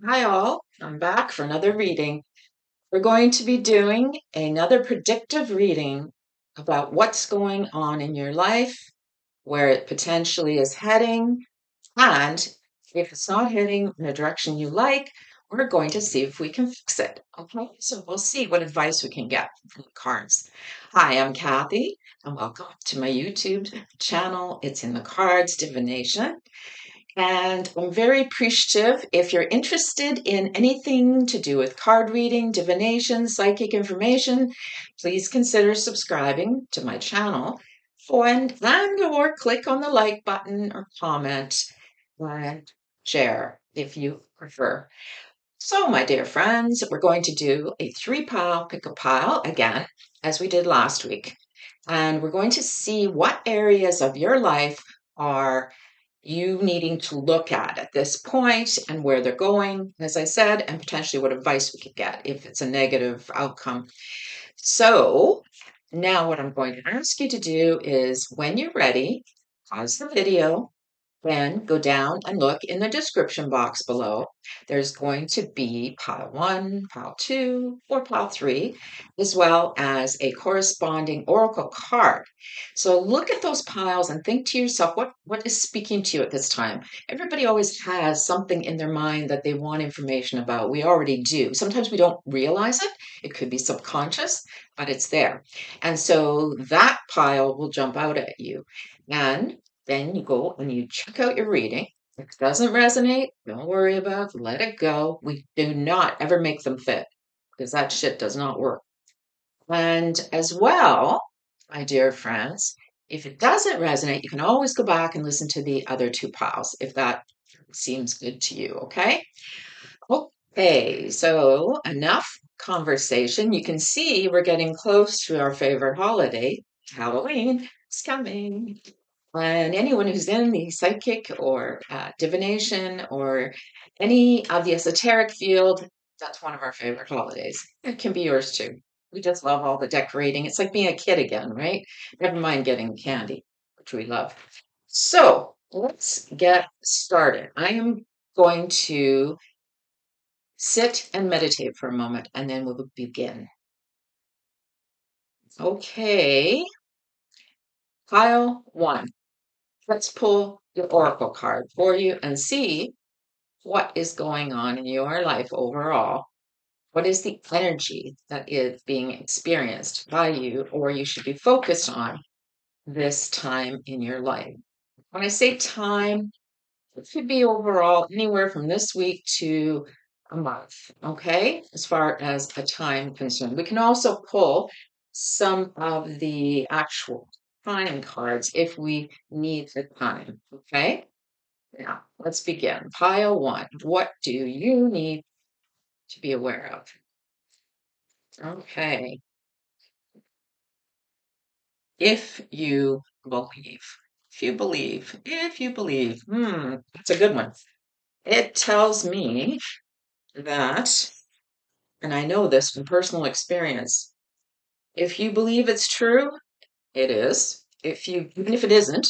Hi, all. I'm back for another reading. We're going to be doing another predictive reading about what's going on in your life, where it potentially is heading, and if it's not heading in a direction you like, we're going to see if we can fix it. Okay, so we'll see what advice we can get from the cards. Hi, I'm Kathy, and welcome to my YouTube channel. It's in the Cards Divination. And I'm very appreciative. If you're interested in anything to do with card reading, divination, psychic information, please consider subscribing to my channel and or click on the like button or comment and share if you prefer. So, my dear friends, we're going to do a three-pile pick-a-pile again, as we did last week. And we're going to see what areas of your life are you needing to look at this point and where they're going, as I said, and potentially what advice we could get if it's a negative outcome. So now what I'm going to ask you to do is when you're ready, pause the video, then go down and look in the description box below. There's going to be pile 1, pile 2, or pile 3, as well as a corresponding oracle card. So look at those piles and think to yourself, what is speaking to you at this time? Everybody always has something in their mind that they want information about. We already do. Sometimes we don't realize it. It could be subconscious, but it's there. And so that pile will jump out at you. And then you go and you check out your reading. If it doesn't resonate, don't worry about it. Let it go. We do not ever make them fit because that shit does not work. And as well, my dear friends, if it doesn't resonate, you can always go back and listen to the other two piles if that seems good to you. Okay. Okay. So enough conversation. You can see we're getting close to our favorite holiday. Halloween is coming. And anyone who's in the psychic or divination or any of the esoteric field, that's one of our favorite holidays. It can be yours too. We just love all the decorating. It's like being a kid again, right? Never mind getting candy, which we love. So let's get started. I am going to sit and meditate for a moment and then we'll begin. Okay, pile 1. Let's pull the oracle card for you and see what is going on in your life overall. What is the energy that is being experienced by you or you should be focused on this time in your life? When I say time, it could be overall anywhere from this week to a month, okay? As far as a time concerned. We can also pull some of the actual time cards if we need the time, okay? Now, let's begin. Pile 1. What do you need to be aware of? Okay. If you believe. If you believe. That's a good one. It tells me that, and I know this from personal experience, if you believe it's true, it is. Even if it isn't,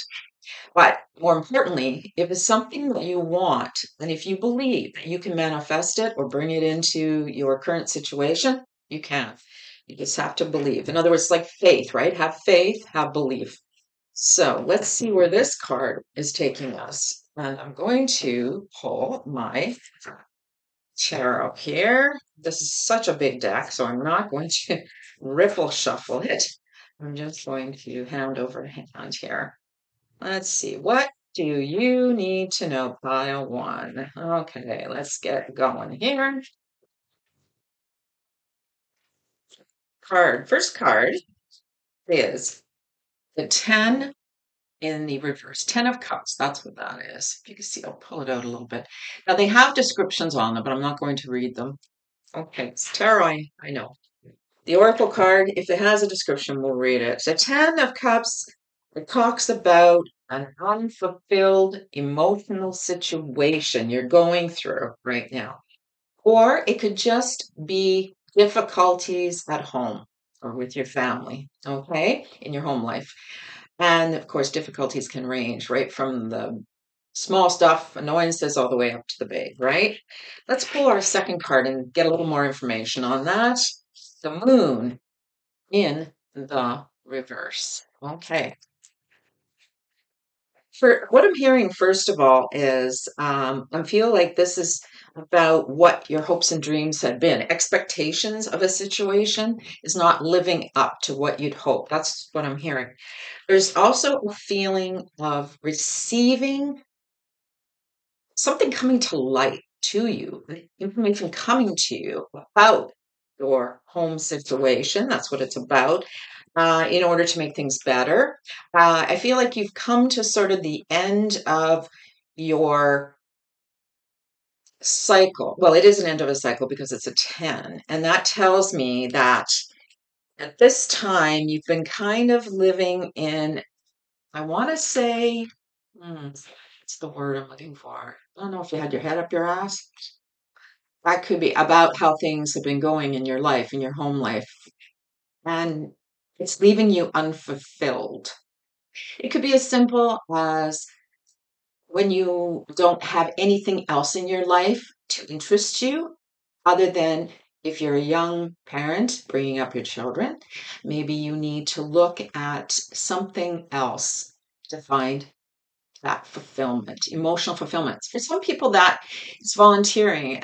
but more importantly, if it's something that you want, and if you believe that you can manifest it or bring it into your current situation, you can. You just have to believe. In other words, like faith, right? Have faith, have belief. So let's see where this card is taking us. And I'm going to pull my tarot here. This is such a big deck, so I'm not going to riffle shuffle it. I'm just going to hand over hand here. Let's see. What do you need to know, pile 1? Okay, let's get going here. First card is the 10 in the reverse. 10 of Cups. That's what that is. If you can see, I'll pull it out a little bit. Now, they have descriptions on them, but I'm not going to read them. Okay, it's tarot, I know. The Oracle card, if it has a description, we'll read it. The 10 of Cups, it talks about an unfulfilled emotional situation you're going through right now. Or it could just be difficulties at home or with your family, okay, in your home life. And of course, difficulties can range right from the Small stuff, annoyances, all the way up to the big, right? Let's pull our second card and get a little more information on that. The moon in the reverse. Okay. For what I'm hearing, first of all, is I feel like this is about what your hopes and dreams had been. Expectations of a situation is not living up to what you'd hope. That's what I'm hearing. There's also a feeling of receiving something coming to light to you, information coming to you about your home situation. That's what it's about. In order to make things better. I feel like you've come to sort of the end of your cycle. Well, it is an end of a cycle because it's a 10. And that tells me that at this time, you've been kind of living in, I want to say, what's the word I'm looking for? I don't know if you had your head up your ass. That could be about how things have been going in your life, in your home life. And it's leaving you unfulfilled. It could be as simple as when you don't have anything else in your life to interest you, other than if you're a young parent bringing up your children, maybe you need to look at something else to find that fulfillment, emotional fulfillment. For some people, that is volunteering.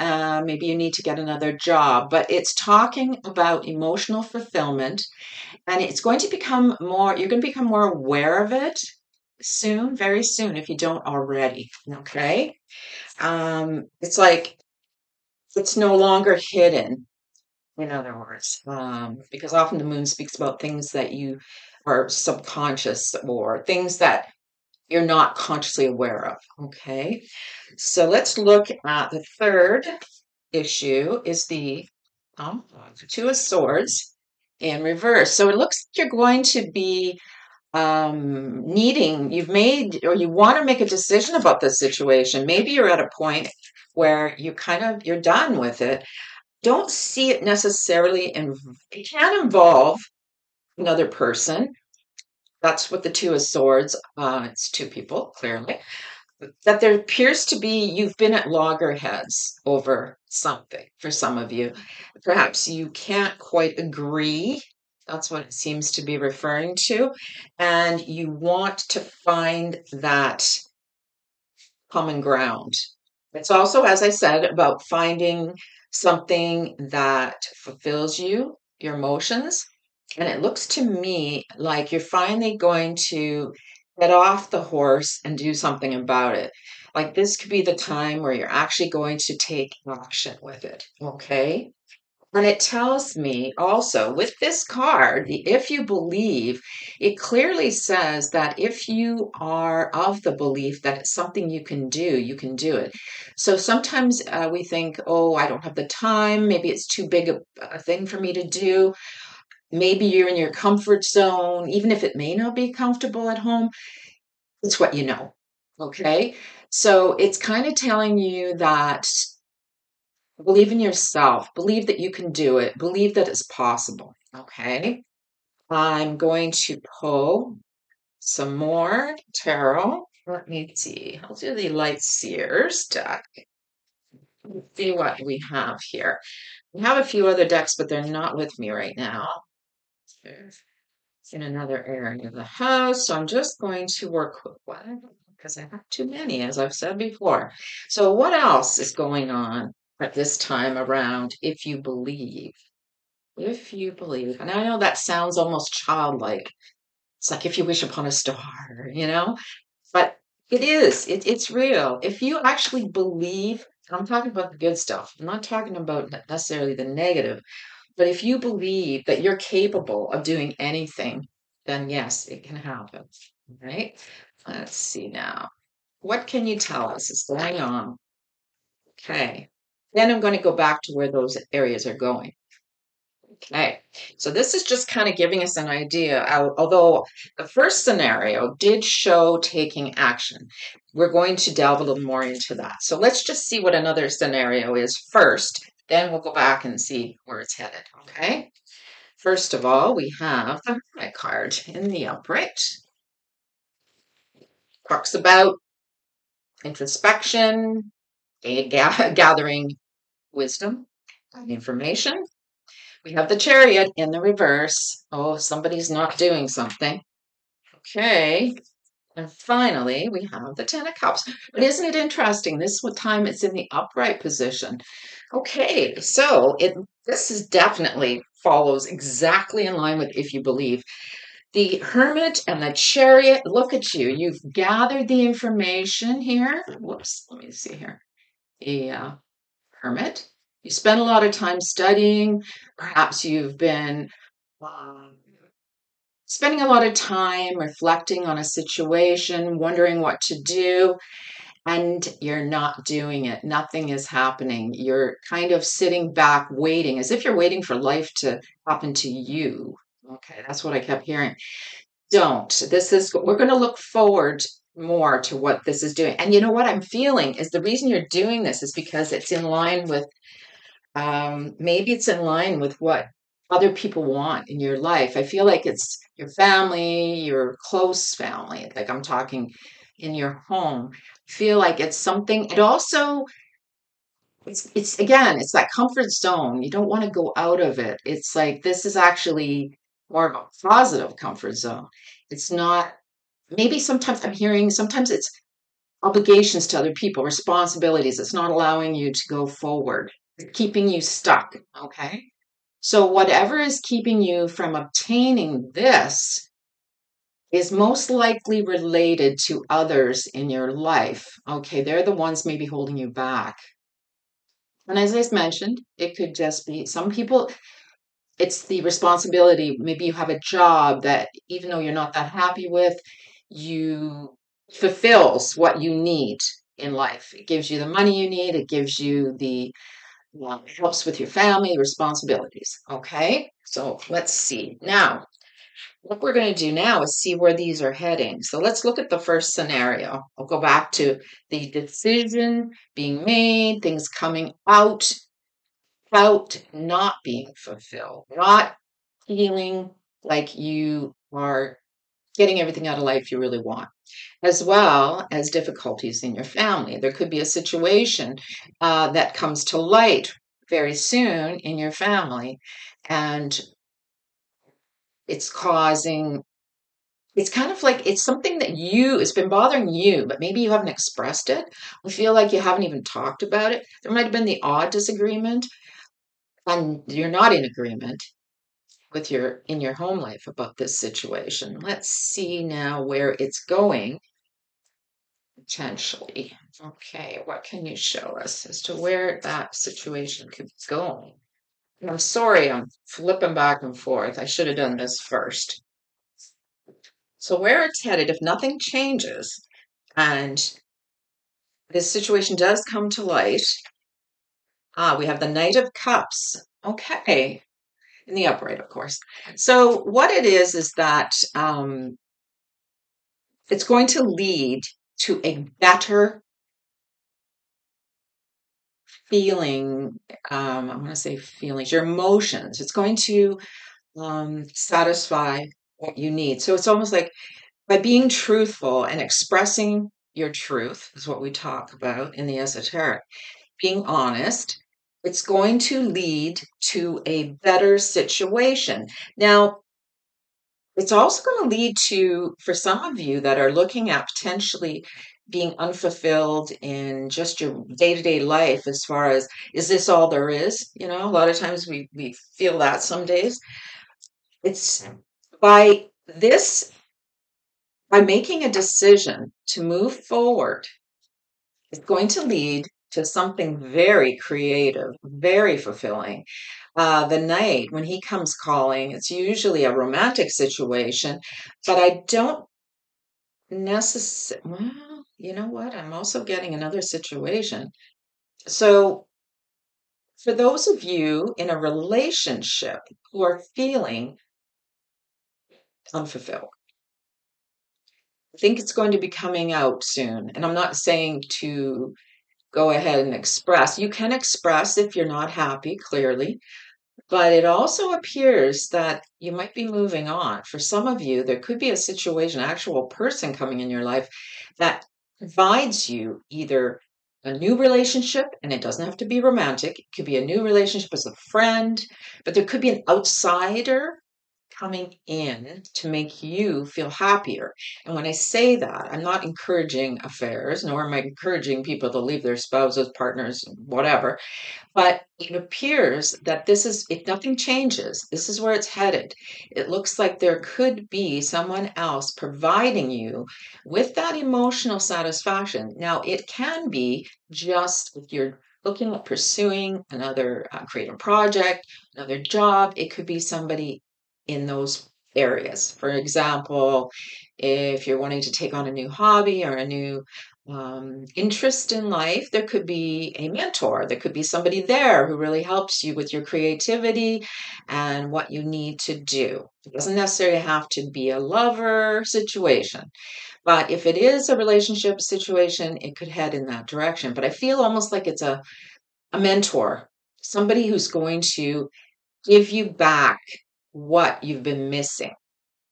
Maybe you need to get another job, but it's talking about emotional fulfillment, and it's going to become more, you're going to become more aware of it soon, very soon, if you don't already. Okay. It's like it's no longer hidden, in other words, because often the moon speaks about things that you are subconscious or things that you're not consciously aware of. Okay. So let's look at the third issue is the Two of Swords in reverse. So it looks like you're going to be you've made or you want to make a decision about this situation. Maybe you're at a point where you're done with it. Don't see it necessarily, and it can involve another person. That's what the Two of Swords, it's two people, clearly. That there appears to be, you've been at loggerheads over something for some of you. Perhaps you can't quite agree. That's what it seems to be referring to. And you want to find that common ground. It's also, as I said, about finding something that fulfills you, your emotions. And it looks to me like you're finally going to get off the horse and do something about it. Like this could be the time where you're actually going to take action with it. Okay. And it tells me also with this card, the if you believe, it clearly says that if you are of the belief that it's something you can do it. So sometimes we think, oh, I don't have the time. Maybe it's too big a thing for me to do. Maybe you're in your comfort zone, even if it may not be comfortable at home. It's what you know. Okay. So it's kind of telling you that believe in yourself, believe that you can do it, believe that it's possible. Okay. I'm going to pull some more tarot. Let me see. I'll do the Light Seers deck. Let's see what we have here. We have a few other decks, but they're not with me right now. It's in another area of the house. So I'm just going to work with one because I have too many, as I've said before. So what else is going on at this time around if you believe? If you believe. And I know that sounds almost childlike. It's like if you wish upon a star, but it is. It's real. If you actually believe, and I'm talking about the good stuff, I'm not talking about necessarily the negative, but if you believe that you're capable of doing anything, then yes, it can happen. Right? Let's see now. What can you tell us is going on? Okay. Then I'm going to go back to where those areas are going. Okay, so this is just kind of giving us an idea. Although the first scenario did show taking action, we're going to delve a little more into that. So let's just see what another scenario is first, then we'll go back and see where it's headed. Okay, first of all, we have the Hermit card in the upright. Talks about introspection, gathering wisdom and information. We have the Chariot in the reverse. Oh, somebody's not doing something. Okay. And finally, we have the Ten of Cups. But isn't it interesting? This time it's in the upright position. Okay, so this is definitely follows exactly in line with if you believe. The Hermit and the Chariot, look at you. You've gathered the information here. Whoops, let me see here. The Hermit. You spent a lot of time studying. Perhaps you've been um, spending a lot of time reflecting on a situation, wondering what to do, and you're not doing it. Nothing is happening. You're kind of sitting back waiting, as if you're waiting for life to happen to you. Okay, that's what I kept hearing. Don't. We're going to look forward more to what this is doing. And you know what I'm feeling is the reason you're doing this is because it's in line with maybe it's in line with what other people want in your life. I feel like it's your family, your close family, like I'm talking in your home. I feel like it's something. It also, it's again, it's that comfort zone. You don't want to go out of it. It's like this is actually more of a positive comfort zone. It's not, maybe sometimes I'm hearing, sometimes it's obligations to other people, responsibilities. It's not allowing you to go forward, it's keeping you stuck. Okay. So, whatever is keeping you from obtaining this is most likely related to others in your life. Okay. They're the ones maybe holding you back. And as I mentioned, it could just be some people, it's the responsibility. Maybe you have a job that, even though you're not that happy with, you fulfills what you need in life. It gives you the money you need. It gives you the helps with your family responsibilities. Okay, so let's see now. What we're going to do now is see where these are heading. So let's look at the first scenario. I'll go back to the decision being made, things coming out not being fulfilled, not feeling like you are getting everything out of life you really want, as well as difficulties in your family. There could be a situation that comes to light very soon in your family, and it's causing, it's kind of like it's something that it's been bothering you, but maybe you haven't expressed it. I feel like you haven't even talked about it. There might have been the odd disagreement, and you're not in agreement with in your home life about this situation. Let's see now where it's going potentially. Okay, what can you show us as to where that situation could be going? I'm sorry, I'm flipping back and forth. I should have done this first. So where it's headed, if nothing changes and this situation does come to light, we have the Knight of Cups. Okay, in the upright, of course. So what it is that it's going to lead to a better feeling. I want to say feelings, your emotions. It's going to satisfy what you need. So it's almost like by being truthful and expressing your truth, is what we talk about in the esoteric, being honest, it's going to lead to a better situation. Now, it's also going to lead to, for some of you that are looking at potentially being unfulfilled in just your day-to-day life, as far as, is this all there is? You know, a lot of times we feel that some days. It's by this, by making a decision to move forward, it's going to lead to something very creative, very fulfilling. The knight, when he comes calling, it's usually a romantic situation, but I don't necessarily, well, you know what? I'm also getting another situation. So, for those of you in a relationship who are feeling unfulfilled, I think it's going to be coming out soon. And I'm not saying to go ahead and express. You can express if you're not happy, clearly, but it also appears that you might be moving on. For some of you, there could be a situation, actual person coming in your life that provides you either a new relationship, and it doesn't have to be romantic, it could be a new relationship as a friend, but there could be an outsider coming in to make you feel happier. And when I say that, I'm not encouraging affairs, nor am I encouraging people to leave their spouses, partners, whatever. But it appears that this is, if nothing changes, this is where it's headed. It looks like there could be someone else providing you with that emotional satisfaction. Now, it can be just if you're looking at pursuing another creative project, another job, it could be somebody in those areas. For example, if you're wanting to take on a new hobby or a new interest in life, there could be a mentor. There could be somebody there who really helps you with your creativity and what you need to do. It doesn't necessarily have to be a lover situation, but if it is a relationship situation, it could head in that direction. But I feel almost like it's a mentor, somebody who's going to give you back what you've been missing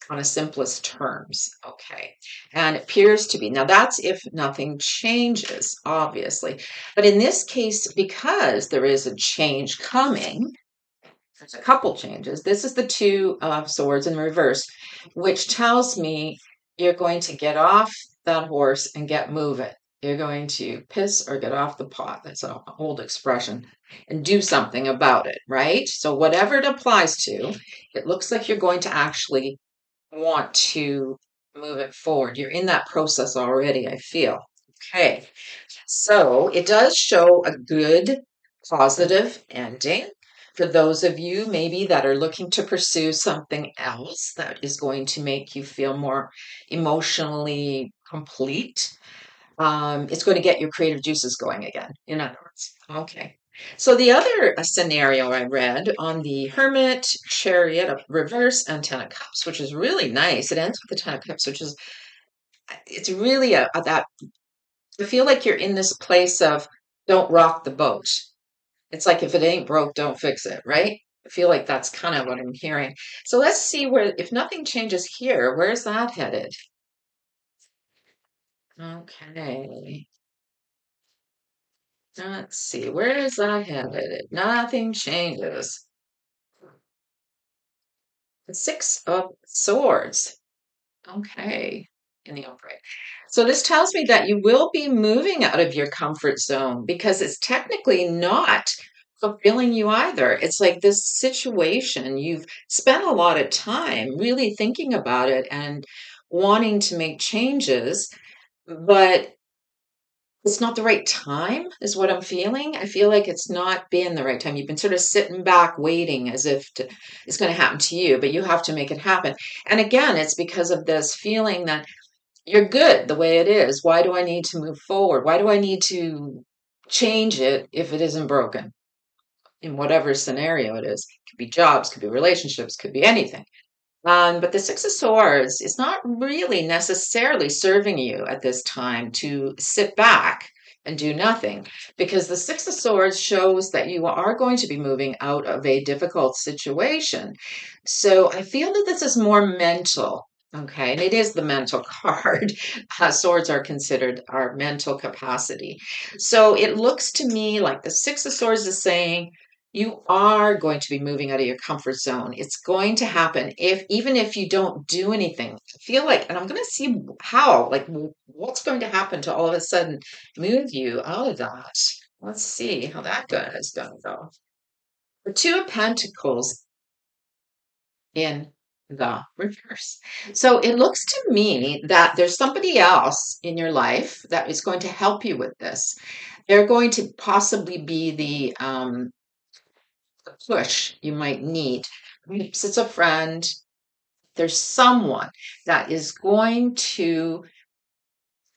on a simplest terms. Okay. And it appears to be. Now, that's if nothing changes, obviously. But in this case, because there is a change coming, there's a couple changes. This is the Two of Swords in reverse, which tells me you're going to get off that horse and get moving. You're going to piss or get off the pot. That's an old expression. And do something about it, right? So, whatever it applies to, it looks like you're going to actually want to move it forward. You're in that process already, I feel. Okay. So it does show a good, positive ending for those of you maybe that are looking to pursue something else that is going to make you feel more emotionally complete. It's going to get your creative juices going again, in other words. Okay. So the other scenario I read on the Hermit, Chariot, of Reverse, and Ten of Cups, which is really nice. It ends with the Ten of Cups, which is, it's really that, I feel like you're in this place of don't rock the boat. It's like if it ain't broke, don't fix it, right? I feel like that's kind of what I'm hearing. So let's see where, if nothing changes here, where's that headed? Okay. Let's see, where is that headed? Nothing changes. The Six of Swords. Okay, in the upright. So this tells me that you will be moving out of your comfort zone because it's technically not fulfilling you either. It's like this situation, you've spent a lot of time really thinking about it and wanting to make changes, but it's not the right time, is what I'm feeling. I feel like it's not been the right time. You've been sort of sitting back waiting as if it's going to happen to you, but you have to make it happen. And again, it's because of this feeling that you're good the way it is. Why do I need to move forward? Why do I need to change it if it isn't broken? In whatever scenario it is. It could be jobs, could be relationships, could be anything. But the Six of Swords is not really necessarily serving you at this time to sit back and do nothing, because the Six of Swords shows that you are going to be moving out of a difficult situation. So I feel that this is more mental. Okay, and it is the mental card. Swords are considered our mental capacity. So it looks to me like the Six of Swords is saying, you are going to be moving out of your comfort zone. It's going to happen if, even if you don't do anything. I feel like, and I'm going to see how, like, what's going to happen to all of a sudden move you out of that. Let's see how that is going to go. The Two of Pentacles in the reverse. So it looks to me that there's somebody else in your life that is going to help you with this. They're going to possibly be the push you might need. Perhaps it's a friend. There's someone that is going to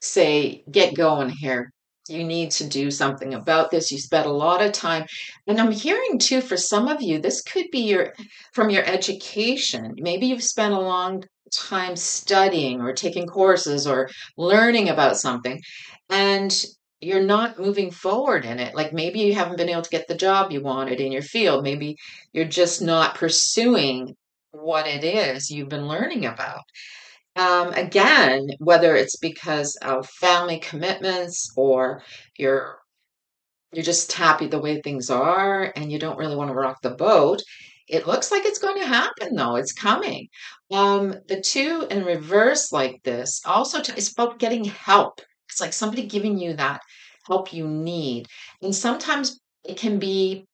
say, get going here. You need to do something about this. You spent a lot of time. And I'm hearing too, for some of you, this could be from your education. Maybe you've spent a long time studying or taking courses or learning about something, and you're not moving forward in it. Like maybe you haven't been able to get the job you wanted in your field. Maybe you're just not pursuing what it is you've been learning about. Again, whether it's because of family commitments or you're you're just happy the way things are and you don't really want to rock the boat. It looks like it's going to happen though. It's coming. The two in reverse like this also it's about getting help. It's like somebody giving you that help you need. And sometimes it can be,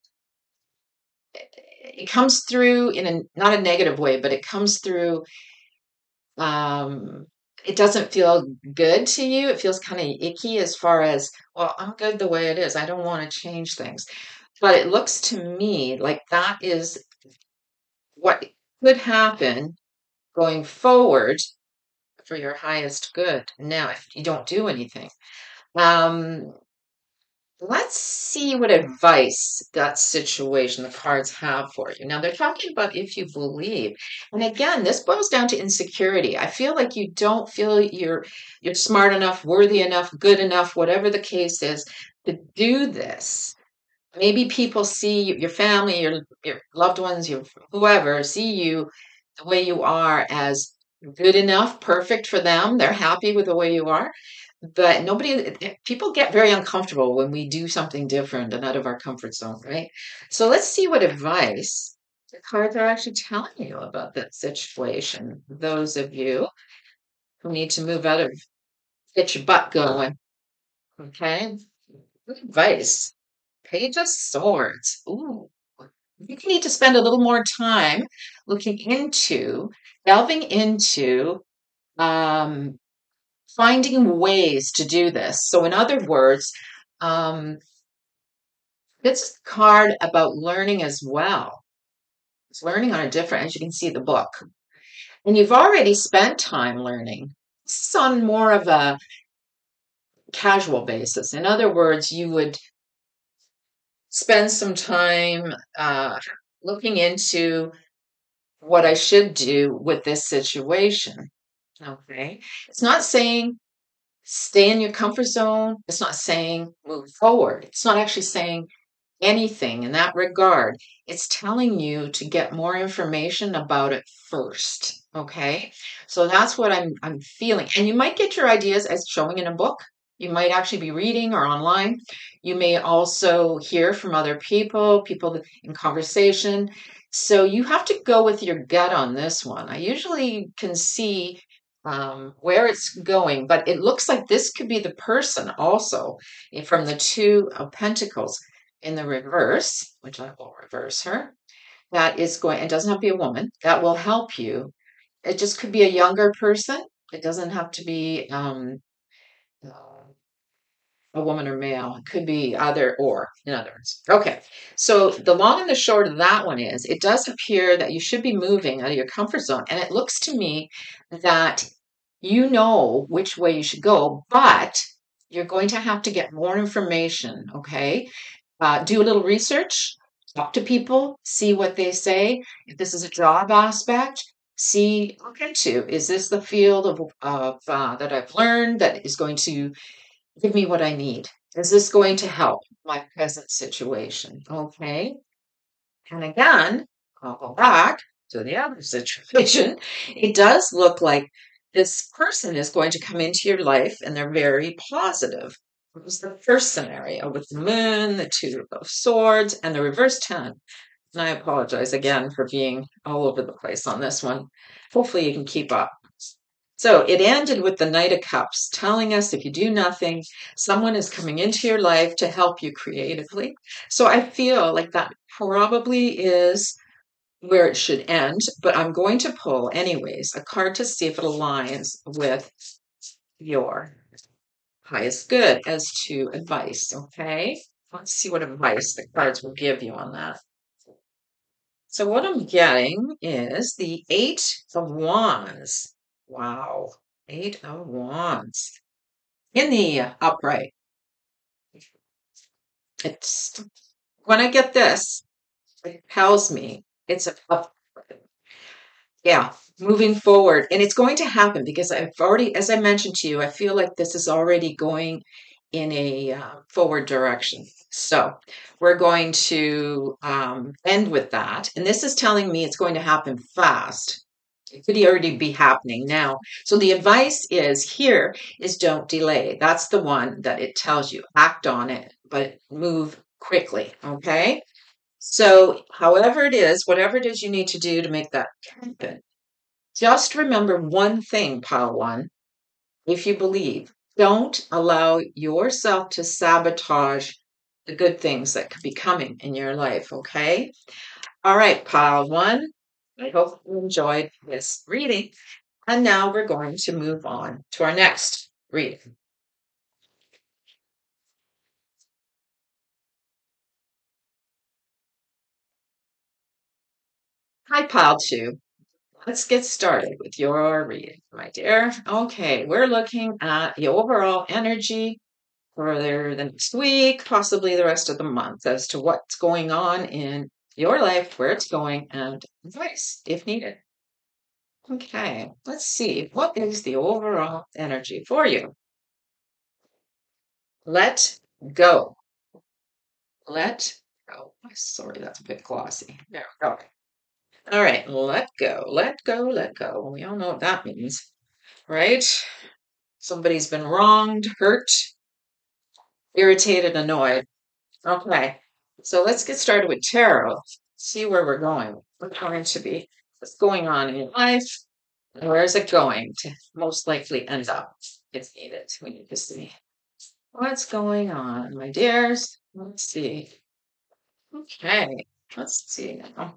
it comes through in a not a negative way, but it comes through um it doesn't feel good to you. It feels kind of icky as far as, well, I'm good the way it is. I don't want to change things. But it looks to me like that is what could happen going forward for your highest good. Now, if you don't do anything, um, let's see what advice that situation the cards have for you. Now, they're talking about if you believe. And again, this boils down to insecurity. I feel like you don't feel you're smart enough, worthy enough, good enough, whatever the case is, to do this. Maybe people see you, your family, your loved ones, your whoever see you the way you are as good enough, perfect for them. They're happy with the way you are. But people get very uncomfortable when we do something different and out of our comfort zone, right? So let's see what advice the cards are actually telling you about that situation. Those of you who need to move out of, get your butt going, okay? Good advice. Page of Swords. Ooh. You need to spend a little more time looking into, delving into, um, finding ways to do this. So, in other words, um, this card about learning as well. It's learning on a different, as you can see, the book. And you've already spent time learning. This is on more of a casual basis. In other words, you would spend some time looking into what I should do with this situation. Okay. It's not saying stay in your comfort zone. It's not saying move forward. It's not actually saying anything in that regard. It's telling you to get more information about it first. Okay. So that's what I'm feeling. And you might get your ideas as showing in a book. You might actually be reading or online. You may also hear from other people, people in conversation. So you have to go with your gut on this one. I usually can see where it's going, but it looks like this could be the person also from the Two of Pentacles in the reverse, which I will reverse her, that is going, it doesn't have to be a woman, that will help you. It just could be a younger person. It doesn't have to be uh, a woman or male. It could be either or, in other words. Okay, so the long and the short of that one is it does appear that you should be moving out of your comfort zone. And it looks to me that you know which way you should go, but you're going to have to get more information, okay? Do a little research, talk to people, see what they say. If this is a job aspect, see, look into, is this the field of that I've learned that is going to give me what I need? Is this going to help my present situation? Okay. And again, I'll go back to the other situation. It does look like this person is going to come into your life and they're very positive. It was the first scenario with the moon, the two of swords, and the reverse 10. And I apologize again for being all over the place on this one. Hopefully you can keep up. So it ended with the Knight of Cups, telling us if you do nothing, someone is coming into your life to help you creatively. So I feel like that probably is where it should end, but I'm going to pull, anyways, a card to see if it aligns with your highest good as to advice, okay? Let's see what advice the cards will give you on that. So what I'm getting is the Eight of Wands. Wow. Eight of Wands. In the upright. It's when I get this, it tells me it's a yeah, moving forward. And it's going to happen because I've already, as I mentioned to you, I feel like this is already going in a forward direction. So we're going to end with that. And this is telling me it's going to happen fast. It could already be happening now. So the advice is don't delay. That's the one that it tells you. Act on it, but move quickly. Okay. So however it is, whatever it is you need to do to make that happen, just remember one thing, pile one. If you believe, don't allow yourself to sabotage the good things that could be coming in your life. Okay. All right, pile one. I hope you enjoyed this reading. And now we're going to move on to our next reading. Hi, pile two. Let's get started with your reading, my dear. Okay, we're looking at the overall energy for the next week, possibly the rest of the month, as to what's going on in your life, where it's going, and advice if needed. Okay, let's see. What is the overall energy for you? Let go. Let go. Sorry, that's a bit glossy. There we go. All right, let go, let go, let go. We all know what that means, right? Somebody's been wronged, hurt, irritated, annoyed. Okay, so let's get started with tarot. See where we're going. We're going to be what's going on in your life, and where is it going to most likely end up if needed. We need to see what's going on, my dears. Let's see. Okay, let's see now.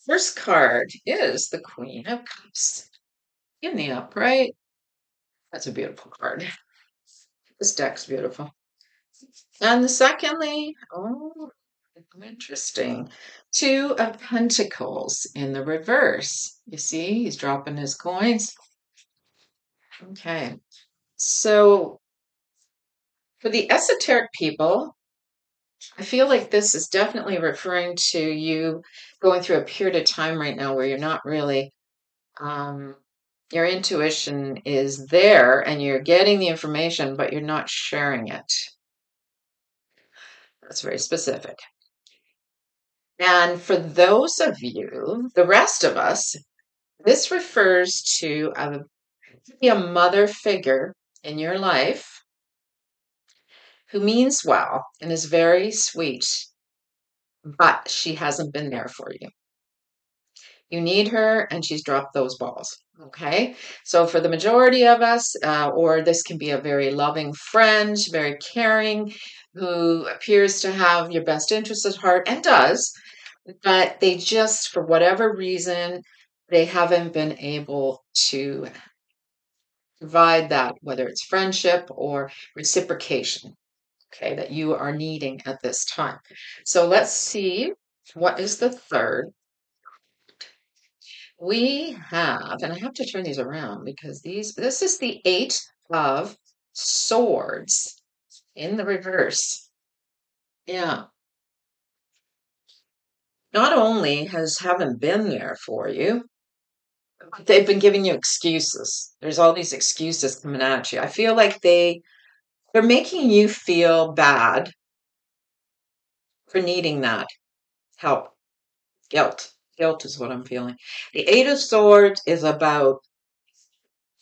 First card is the Queen of Cups in the upright. That's a beautiful card. This deck's beautiful. And the secondly, oh, interesting. Two of Pentacles in the reverse. You see, he's dropping his coins. Okay. So for the esoteric people, I feel like this is definitely referring to you going through a period of time right now where you're not really your intuition is there and you're getting the information, but you're not sharing it. That's very specific. And for those of you, the rest of us, this refers to a mother figure in your life who means well and is very sweet, but she hasn't been there for you. You need her, and she's dropped those balls. Okay. So for the majority of us, or this can be a very loving friend, very caring, who appears to have your best interest at heart and does, but they just, for whatever reason, they haven't been able to provide that, whether it's friendship or reciprocation, okay, that you are needing at this time. So let's see, what is the third? We have, and I have to turn these around because this is the Eight of Swords in the reverse. Yeah. Not only haven't been there for you, but they've been giving you excuses. There's all these excuses coming at you. I feel like they're making you feel bad for needing that help. Guilt. Guilt is what I'm feeling. The Eight of Swords is about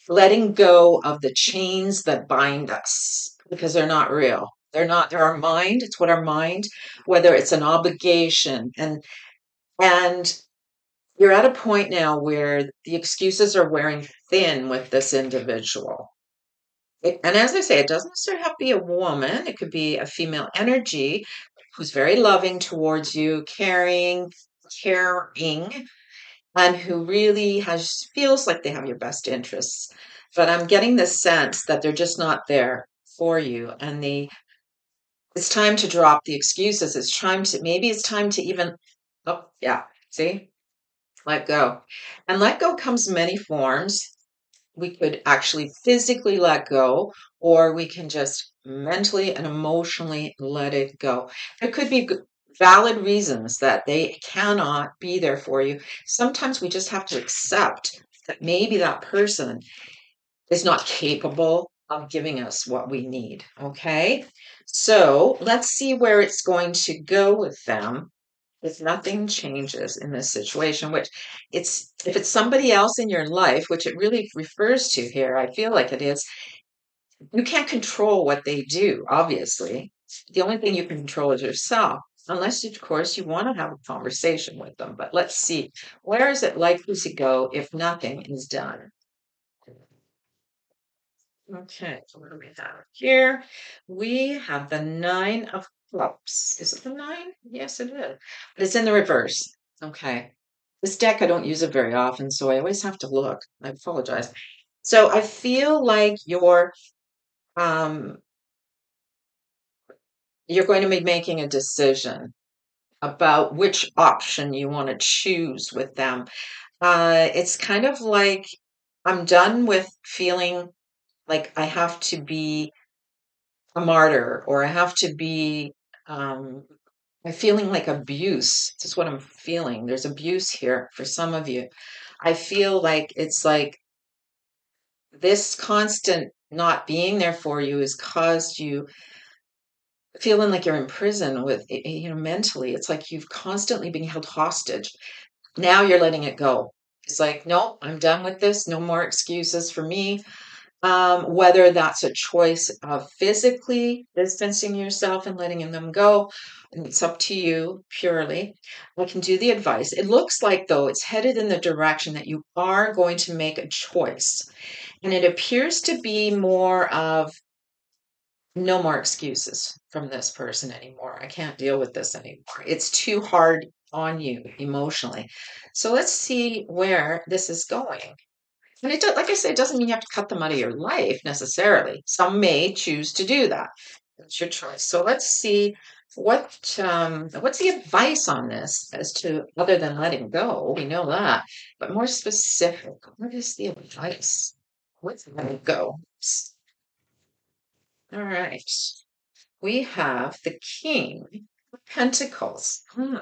letting go of the chains that bind us because they're not real. They're our mind. It's what our mind, whether it's an obligation and you're at a point now where the excuses are wearing thin with this individual. And as I say, it doesn't necessarily have to be a woman. It could be a female energy who's very loving towards you, caring, and who really feels like they have your best interests. But I'm getting the sense that they're just not there for you. And it's time to drop the excuses. Maybe it's time to even, oh, yeah, see, let go. And let go comes many forms. We could actually physically let go, or we can just mentally and emotionally let it go. There could be valid reasons that they cannot be there for you. Sometimes we just have to accept that maybe that person is not capable of giving us what we need. Okay. So let's see where it's going to go with them. if nothing changes in this situation, which it's if it's somebody else in your life, which it really refers to here, I feel like it is, you can't control what they do, obviously. The only thing you can control is yourself, unless, of course, you want to have a conversation with them. But let's see, where is it likely to go if nothing is done? Okay, so what do we have here? We have the nine of clubs. Is it the nine? Yes, it is. But it's in the reverse. Okay. This deck, I don't use it very often, so I always have to look. I apologize. So I feel like um you're going to be making a decision about which option you want to choose with them. It's kind of like I'm done with feeling like I have to be a martyr or I have to be um I'm feeling like abuse. This is what I'm feeling. There's abuse here for some of you. I feel like it's like this constant not being there for you has caused you feeling like you're in prison with, mentally. It's like you've constantly been held hostage. Now you're letting it go. It's like, no, I'm done with this. No more excuses for me. Whether that's a choice of physically distancing yourself and letting them go, and it's up to you purely. I can do the advice. It looks like, though, it's headed in the direction that you are going to make a choice. And it appears to be more of no more excuses from this person anymore. I can't deal with this anymore. It's too hard on you emotionally. So let's see where this is going. And it does, like I said, it doesn't mean you have to cut them out of your life necessarily. Some may choose to do that. It's your choice. So let's see what's the advice on this as to other than letting go. We know that, but more specific. What is the advice? What's letting go? All right. We have the King of Pentacles. In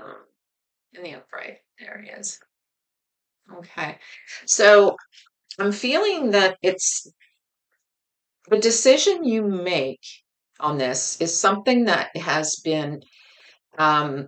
the upright. There he is. Okay. So I'm feeling that it's the decision you make on this is something that has been um,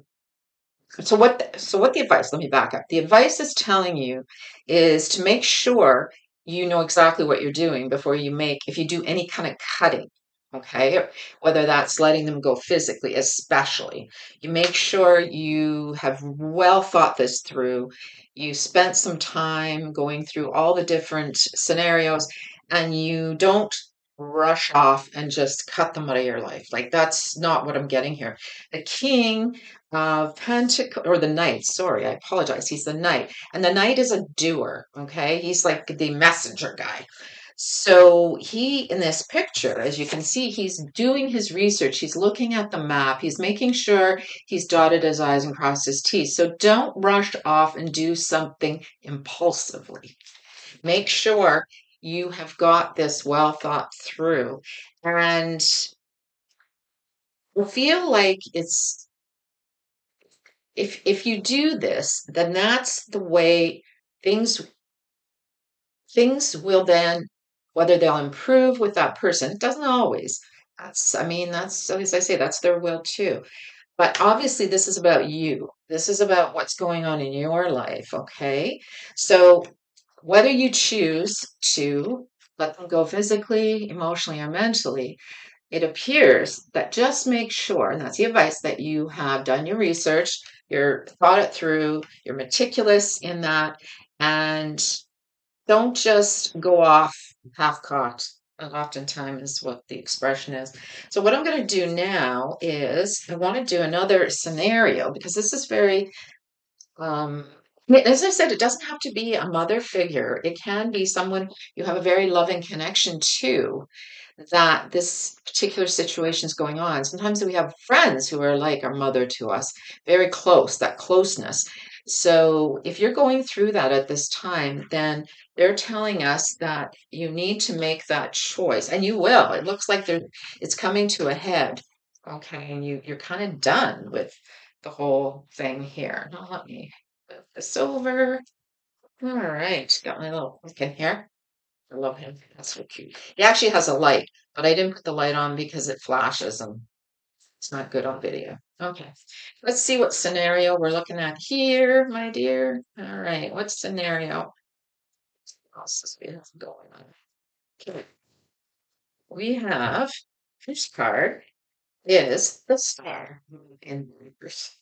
so what the advice, let me back up. The advice is telling you is to make sure you know exactly what you're doing before you make, if you do any kind of cutting, okay? Whether that's letting them go physically, especially. You make sure you have well thought this through. You spent some time going through all the different scenarios and you don't rush off and just cut them out of your life. Like that's not what I'm getting here. The king Pentacle or the knight, sorry, I apologize. He's the knight. And the knight is a doer, okay? He's like the messenger guy. So he, in this picture, as you can see, he's doing his research. He's looking at the map. He's making sure he's dotted his I's and crossed his T's. So don't rush off and do something impulsively. Make sure you have got this well thought through. And I feel like it's if you do this, then that's the way things things will then, whether they'll improve with that person. It doesn't always. That's as I say, that's their will too. But obviously, this is about you. This is about what's going on in your life. Okay, so whether you choose to let them go physically, emotionally, or mentally, it appears that just make sure, and that's the advice, that you have done your research, you're thought it through, you're meticulous in that, and don't just go off half-cocked. And oftentimes is what the expression is. So what I'm going to do now is I want to do another scenario because this is very as I said, it doesn't have to be a mother figure. It can be someone you have a very loving connection to that this particular situation is going on. Sometimes we have friends who are like our mother to us, very close, that closeness. So if you're going through that at this time, then they're telling us that you need to make that choice, and you will. It looks like it's coming to a head. Okay, and you're kind of done with the whole thing here. Now let me move this over. All right, got my little pumpkin here. I love him. That's so cute. He actually has a light, but I didn't put the light on because it flashes and It's not good on video. Okay. Let's see what scenario we're looking at here, my dear. All right. What scenario else does we have going on? Okay. We have this card is the star in reverse.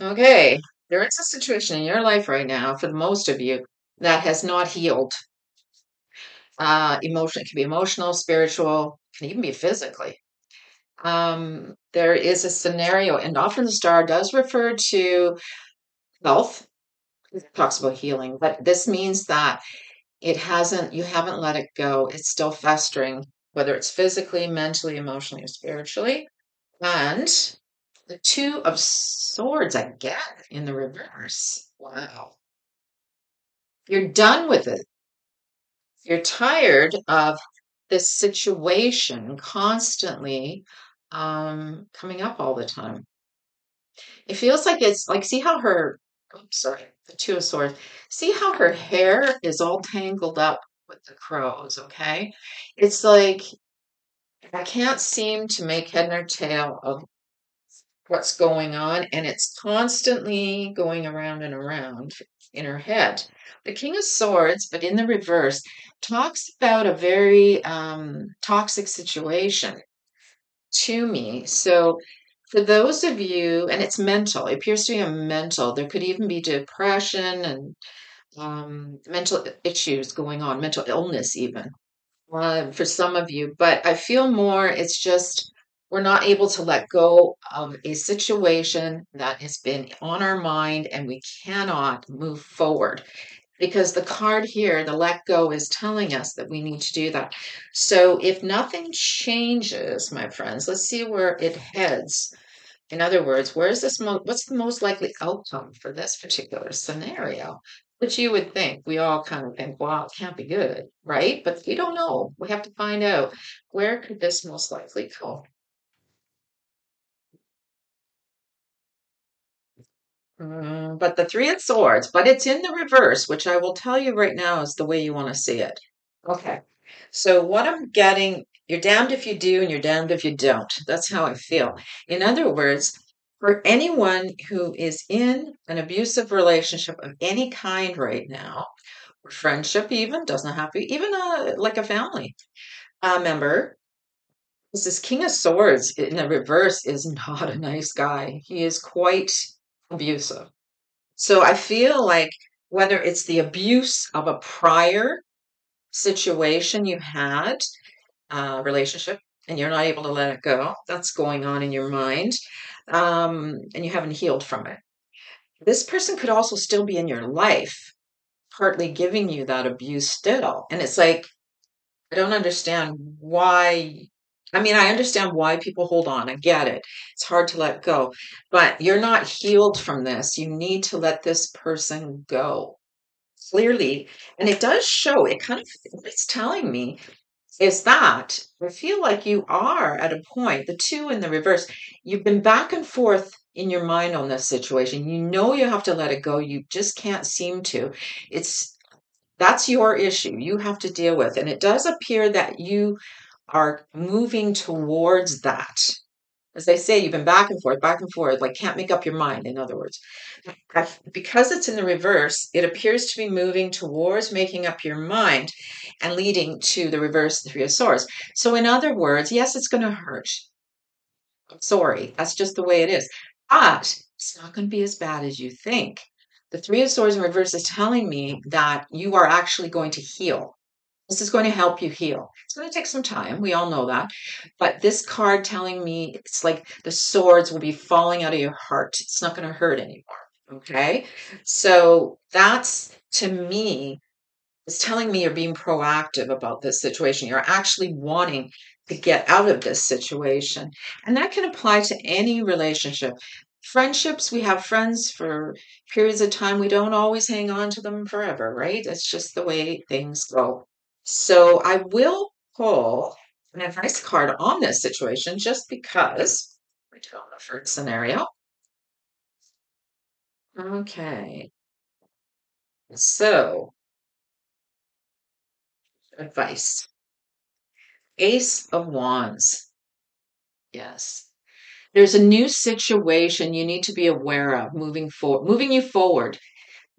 Okay. There is a situation in your life right now, for the most of you, that has not healed. Emotion, it can be emotional, spiritual, can even be physically. There is a scenario, and often the star does refer to health. It talks about healing, but this means that you haven't let it go. It's still festering, whether it's physically, mentally, emotionally, or spiritually. And the Two of Swords again in the reverse. Wow. You're done with it. You're tired of this situation constantly coming up all the time. It feels like it's like, see how oops, sorry, the Two of Swords. See how her hair is all tangled up with the crows, okay? It's like I can't seem to make head nor tail of what's going on, and it's constantly going around and around in her head. The King of Swords, but in the reverse, talks about a very toxic situation to me. So, for those of you, and it's mental, it appears to be a mental, there could even be depression and mental issues going on, mental illness, even for some of you. But I feel more it's just we're not able to let go of a situation that has been on our mind and we cannot move forward because the card here, the let go, is telling us that we need to do that. So if nothing changes, my friends, let's see where it heads. In other words, what's the most likely outcome for this particular scenario? Which you would think, we all kind of think, well, it can't be good, right? But we don't know. We have to find out where could this most likely go. But the Three of Swords, but it's in the reverse, which I will tell you right now is the way you want to see it. Okay. So what I'm getting, you're damned if you do and you're damned if you don't. That's how I feel. In other words, for anyone who is in an abusive relationship of any kind right now, or friendship even, doesn't have to be, even like a family member, this King of Swords in the reverse is not a nice guy. He is quite abusive. So I feel like whether it's the abuse of a prior situation you had, relationship, and you're not able to let it go, that's going on in your mind, and you haven't healed from it. This person could also still be in your life, partly giving you that abuse still. And it's like, I don't understand why. I mean, I understand why people hold on. I get it. It's hard to let go, but you're not healed from this. You need to let this person go clearly. And it does show, it's telling me is that I feel like you are at a point, the two in the reverse, you've been back and forth in your mind on this situation. You know you have to let it go. You just can't seem to. It's that's your issue. You have to deal with. And it does appear that you are moving towards that. As they say, you've been back and forth, like can't make up your mind, in other words. Because it's in the reverse, it appears to be moving towards making up your mind and leading to the reverse Three of Swords. So, in other words, yes, it's going to hurt. I'm sorry, that's just the way it is. But it's not going to be as bad as you think. The Three of Swords in reverse is telling me that you are actually going to heal. This is going to help you heal. It's going to take some time. We all know that. But this card telling me it's like the swords will be falling out of your heart. It's not going to hurt anymore. Okay. So that's to me, it's telling me you're being proactive about this situation. You're actually wanting to get out of this situation. And that can apply to any relationship. Friendships, we have friends for periods of time. We don't always hang on to them forever, right? It's just the way things go. So I will pull an advice card on this situation just because we do on the first scenario. Okay. So advice. Ace of Wands. Yes. There's a new situation you need to be aware of moving you forward.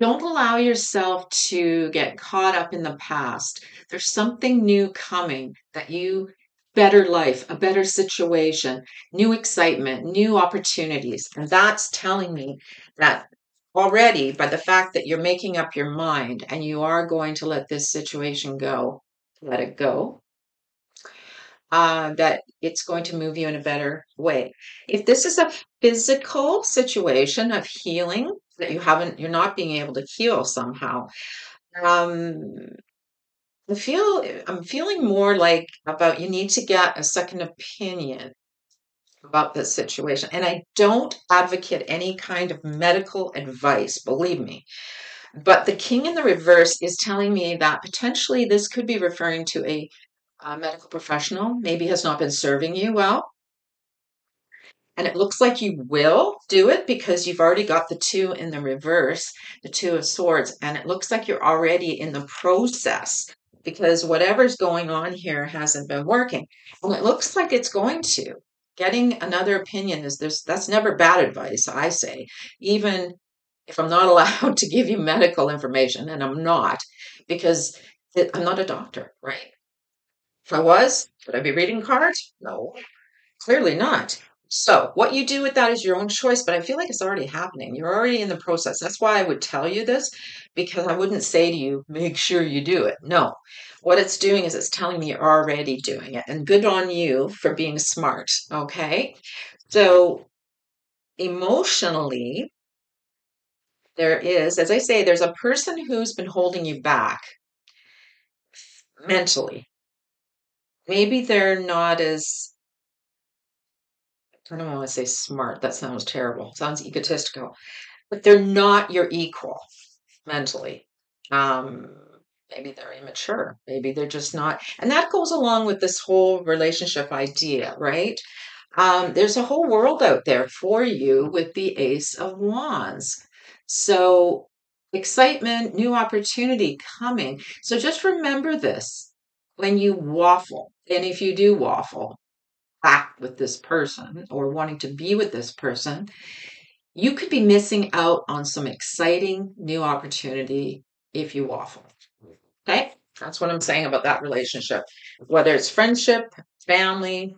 Don't allow yourself to get caught up in the past. There's something new coming that you better life, a better situation, new excitement, new opportunities. And that's telling me that already by the fact that you're making up your mind and you are going to let this situation go, let it go, that it's going to move you in a better way. If this is a physical situation of healing that you're not being able to heal somehow, um, I'm feeling more like about you need to get a second opinion about this situation. And I don't advocate any kind of medical advice, believe me. But the king in the reverse is telling me that potentially this could be referring to a medical professional, maybe has not been serving you well. And it looks like you will do it because you've already got the two in the reverse, the two of swords. And it looks like you're already in the process because whatever's going on here hasn't been working. And it looks like it's going to. Getting another opinion that's never bad advice, I say. Even if I'm not allowed to give you medical information, and I'm not, because I'm not a doctor, right? If I was, would I be reading cards? No. Clearly not. So, what you do with that is your own choice, but I feel like it's already happening. You're already in the process. That's why I would tell you this, because I wouldn't say to you, make sure you do it. No. What it's doing is it's telling me you're already doing it. And good on you for being smart. Okay. So, emotionally, as I say, there's a person who's been holding you back mentally. Maybe they're not as I don't want to say smart. That sounds terrible. Sounds egotistical. But they're not your equal mentally. Um, Maybe they're immature. Maybe they're just not. And that goes along with this whole relationship idea, right? There's a whole world out there for you with the Ace of Wands. So excitement, new opportunity coming. So just remember this when you waffle. And if you do waffle, back with this person or wanting to be with this person, you could be missing out on some exciting new opportunity if you waffle. Okay? That's what I'm saying about that relationship. Whether it's friendship, family,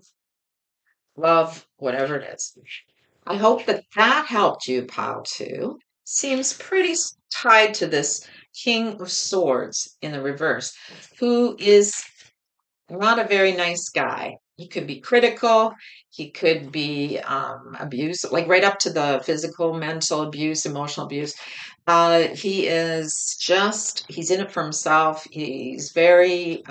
love, whatever it is. I hope that that helped you, pile two. Seems pretty tied to this King of Swords in the reverse, who is not a very nice guy. He could be critical. He could be abusive, like right up to the physical, mental abuse, emotional abuse. He's in it for himself. He's very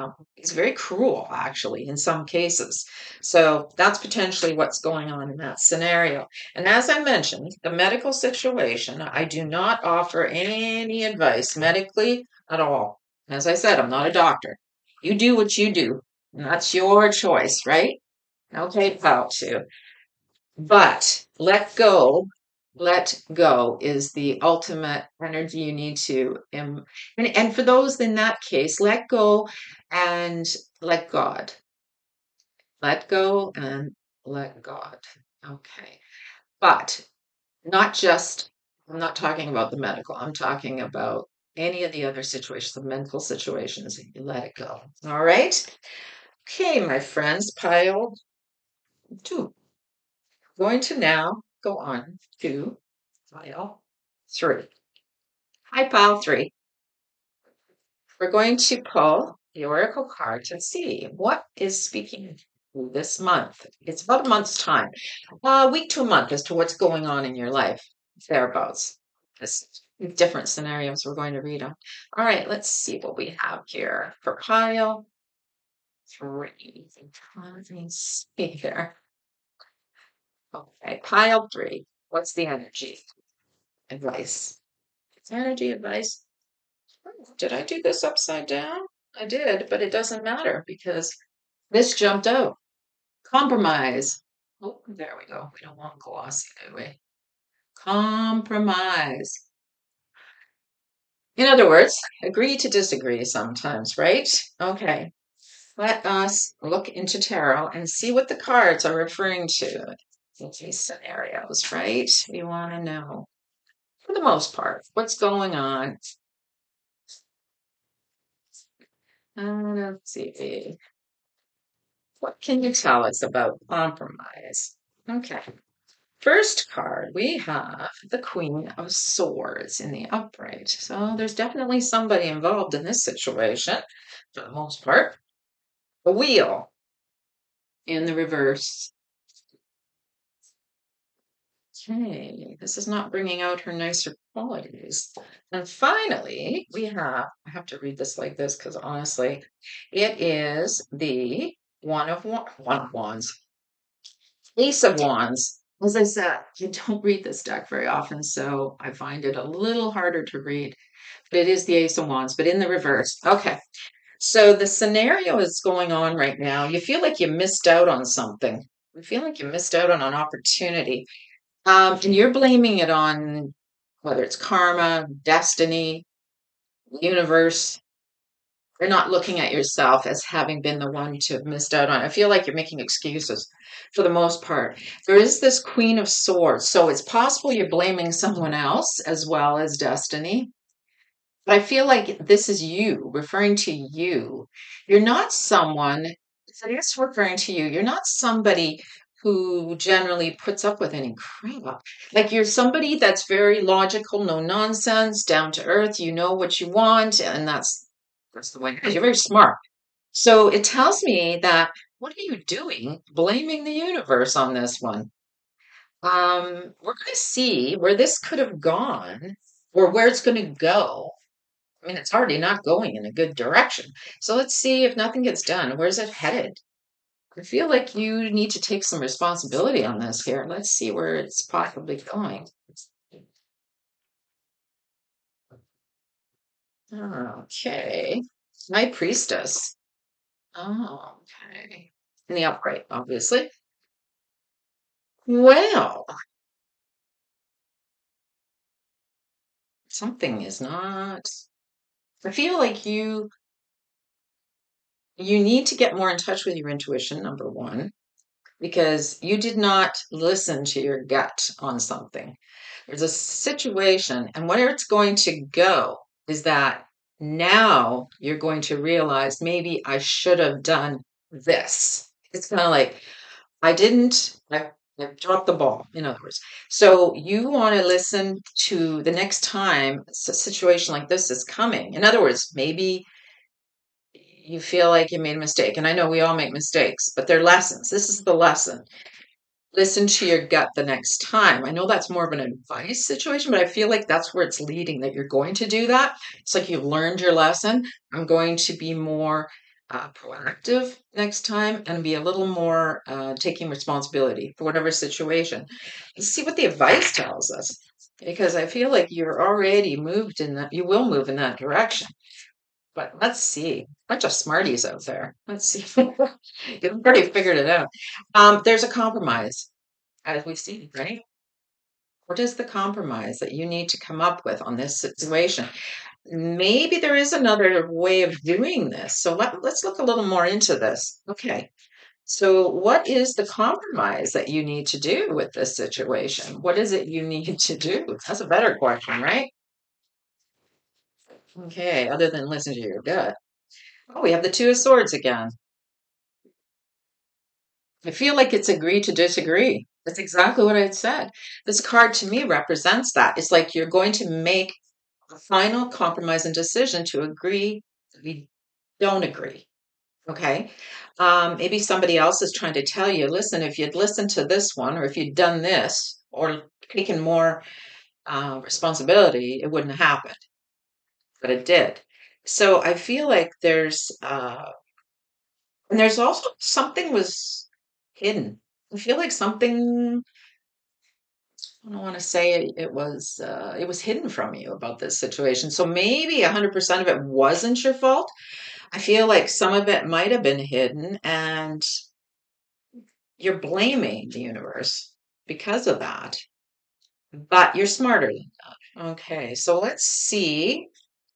cruel, actually, in some cases. So that's potentially what's going on in that scenario. And as I mentioned, the medical situation, I do not offer any advice medically at all. As I said, I'm not a doctor. You do what you do. And that's your choice, right? Okay, pal, too. But let go is the ultimate energy you need to. And for those in that case, let go and let God. Let go and let God. Okay. But not just, I'm not talking about the medical, I'm talking about any of the other situations, the mental situations, you let it go. All right. Okay, my friends, pile two. Going to now go on to pile three. Hi, pile three. We're going to pull the oracle cards and see what is speaking this month. It's about a month's time, a week to a month as to what's going on in your life, thereabouts. This different scenarios we're going to read on. All right, let's see what we have here for pile three. Let me see there. Okay, pile three. What's the energy? Advice. It's energy advice. Did I do this upside down? I did, but it doesn't matter because this jumped out. Compromise. Oh, there we go. We don't want glossy, do we? Compromise. In other words, agree to disagree sometimes, right? Okay. Let us look into tarot and see what the cards are referring to. these scenarios, right? We want to know, for the most part, what's going on. Let's see. What can you tell us about compromise? Okay. First card, we have the Queen of Swords in the upright. So there's definitely somebody involved in this situation, for the most part. A wheel in the reverse. Okay, this is not bringing out her nicer qualities. And finally, I have to read this like this because honestly, it is the one of wands, Ace of Wands. As I said, you don't read this deck very often, so I find it a little harder to read. But it is the Ace of Wands, but in the reverse. Okay, so the scenario is going on right now. You feel like you missed out on something. You feel like you missed out on an opportunity. And you're blaming it on whether it's karma, destiny, universe. You're not looking at yourself as having been the one to have missed out on. I feel like you're making excuses for the most part. There is this Queen of Swords. So it's possible you're blaming someone else as well as destiny. But I feel like this is you, referring to you. You're not someone, so it's referring to you. You're not somebody who generally puts up with any crap. Like you're somebody that's very logical, no nonsense, down to earth. You know what you want, and that's the way it is. You're very smart. So it tells me that what are you doing blaming the universe on this one? We're going to see where this could have gone or where it's going to go. I mean, it's already not going in a good direction. So let's see if nothing gets done. Where's it headed? I feel like you need to take some responsibility on this here. Let's see where it's possibly going. Okay. High Priestess. Oh, okay. In the upright, obviously. Well, something is not. I feel like you need to get more in touch with your intuition, number one, because you did not listen to your gut on something. There's a situation, and where it's going to go is that now you're going to realize maybe I should have done this. It's kind of like I didn't, I dropped the ball, in other words. So you want to listen to the next time a situation like this is coming. In other words, maybe you feel like you made a mistake. And I know we all make mistakes, but they're lessons. This is the lesson. Listen to your gut the next time. I know that's more of an advice situation, but I feel like that's where it's leading, that you're going to do that. It's like you've learned your lesson. I'm going to be more proactive next time and be a little more taking responsibility for whatever situation. Let's see what the advice tells us, because I feel like you're already moved in that, you will move in that direction. But let's see. Bunch of smarties out there. Let's see. You've already figured it out. There's a compromise, as we've seen, right? What is the compromise that you need to come up with on this situation? Maybe there is another way of doing this. So let's look a little more into this. Okay. So, what is the compromise that you need to do with this situation? What is it you need to do? That's a better question, right? Okay, other than listen to your gut. Oh, we have the Two of Swords again. I feel like it's agree to disagree. That's exactly what I had said. This card to me represents that. It's like you're going to make a final compromise and decision to agree that we don't agree. Okay. Maybe somebody else is trying to tell you, listen, if you'd listened to this one, or if you'd done this, or taken more responsibility, it wouldn't have happened. But it did. So I feel like and there's also something was hidden. I feel like something, I don't want to say it was hidden from you about this situation. So maybe 100% of it wasn't your fault. I feel like some of it might have been hidden and you're blaming the universe because of that. But you're smarter than that. Okay, so let's see.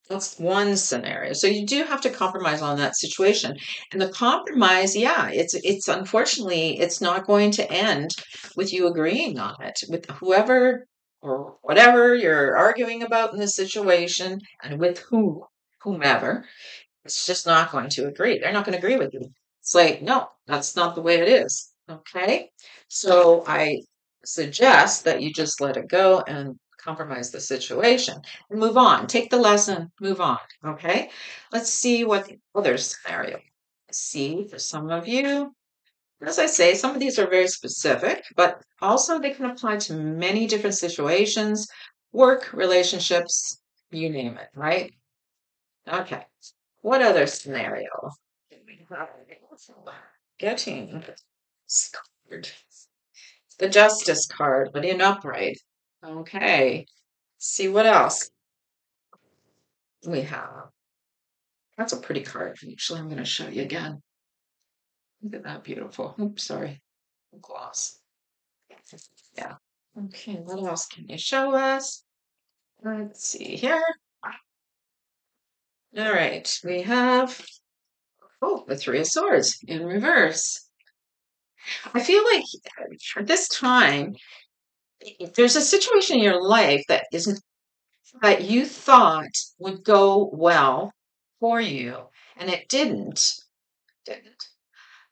That's one scenario. So you do have to compromise on that situation. And the compromise, yeah, it's unfortunately it's not going to end with you agreeing on it with whoever or whatever you're arguing about in this situation and with whomever. It's just not going to agree. They're not going to agree with you. It's like, no, that's not the way it is. Okay. So I suggest that you just let it go and compromise the situation and move on. Take the lesson, move on. Okay. Let's see what the other scenario. See, for some of you, as I say, some of these are very specific, but also they can apply to many different situations, work, relationships, you name it, right? Okay. What other scenario? Getting this card. The Justice card, but in upright. Okay. See what else we have. That's a pretty card. Actually, I'm going to show you again. Look at that beautiful. Oops, sorry. Gloss. Yeah. Okay, what else can you show us? Let's see here. All right, we have, oh, the Three of Swords in reverse. I feel like at this time, if there's a situation in your life that isn't that you thought would go well for you, and it didn't.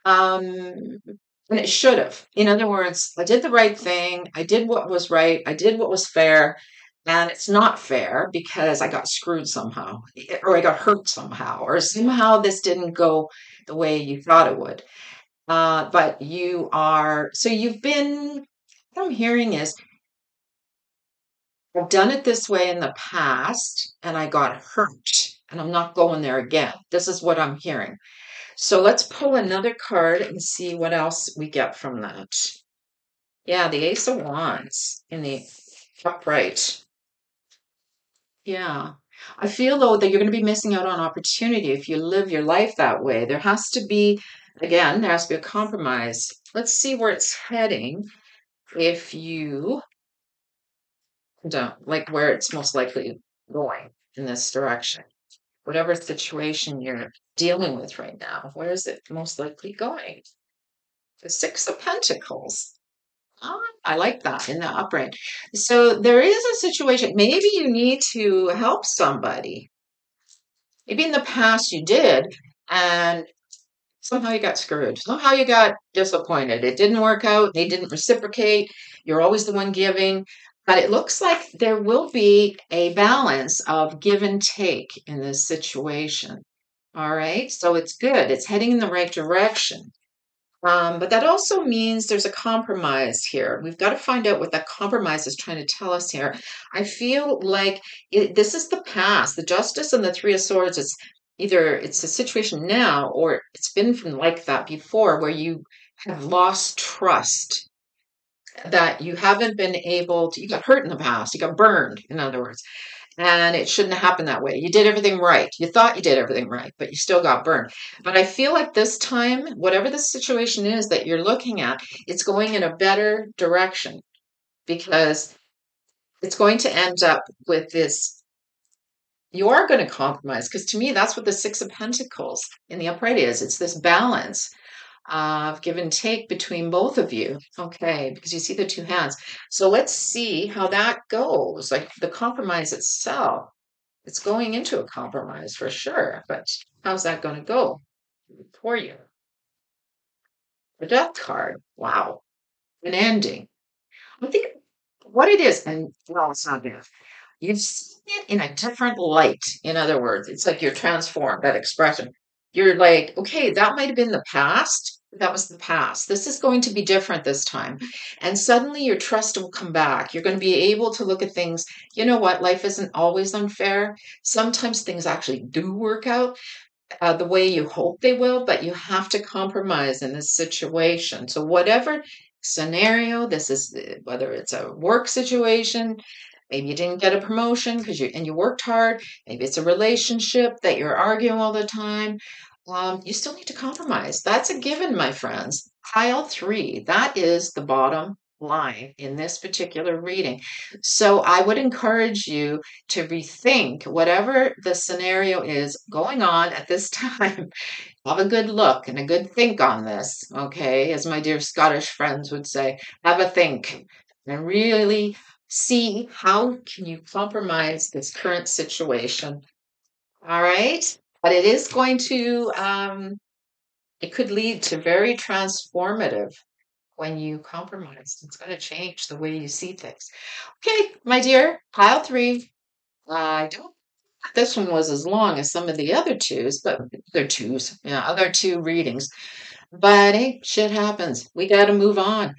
Um, and it should have. In other words, I did the right thing. I did what was right. I did what was fair. And it's not fair because I got screwed somehow, or I got hurt somehow, or somehow this didn't go the way you thought it would. But you are, so you've been, what I'm hearing is, I've done it this way in the past and I got hurt and I'm not going there again. This is what I'm hearing. So let's pull another card and see what else we get from that. Yeah, the Ace of Wands in the upright. Yeah. I feel though that you're going to be missing out on opportunity if you live your life that way. There has to be, again, there has to be a compromise. Let's see where it's heading if you don't like where it's most likely going in this direction. Whatever situation you're dealing with right now, where is it most likely going? The Six of Pentacles. Ah, I like that in the upright. So there is a situation, maybe you need to help somebody. Maybe in the past you did, and somehow you got screwed. Somehow you got disappointed. It didn't work out. They didn't reciprocate. You're always the one giving. But it looks like there will be a balance of give and take in this situation. All right. So it's good. It's heading in the right direction. But that also means there's a compromise here. We've got to find out what that compromise is trying to tell us here. I feel like this is the past. The Justice and the Three of Swords. It's either it's a situation now or it's been from like that before where you have lost trust, that you haven't been able to, you got hurt in the past, you got burned, in other words, and it shouldn't have happened that way. You did everything right. You thought you did everything right, but you still got burned. But I feel like this time, whatever the situation is that you're looking at, it's going in a better direction because it's going to end up with this. You are going to compromise because to me, that's what the Six of Pentacles in the upright is. It's this balance of give and take between both of you. Okay, because you see the two hands. So let's see how that goes. Like the compromise itself, it's going into a compromise for sure, but how's that going to go for you? The Death card. Wow, an ending. I think what it is, and well, it's not death. You've seen it in a different light. In other words, it's like you're transformed, that expression. You're like, okay, that might have been the past. That was the past. This is going to be different this time. And suddenly your trust will come back. You're going to be able to look at things. You know what? Life isn't always unfair. Sometimes things actually do work out the way you hope they will, but you have to compromise in this situation. So, whatever scenario this is, whether it's a work situation, maybe you didn't get a promotion because you worked hard. Maybe it's a relationship that you're arguing all the time. You still need to compromise. That's a given, my friends. Pile three. That is the bottom line in this particular reading. So I would encourage you to rethink whatever the scenario is going on at this time. Have a good look and a good think on this, okay? As my dear Scottish friends would say, have a think and really see how can you compromise this current situation. All right? But it is going to it could lead to very transformative when you compromise. It's going to change the way you see things. Okay, my dear, pile three. I don't think this one was as long as some of the other twos, but other two readings. But hey, shit happens. We got to move on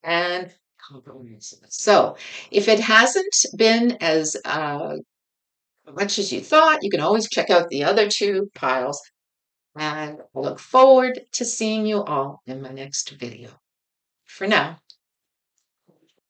and compromise. So if it hasn't been as much as you thought, you can always check out the other two piles. And I look forward to seeing you all in my next video. For now.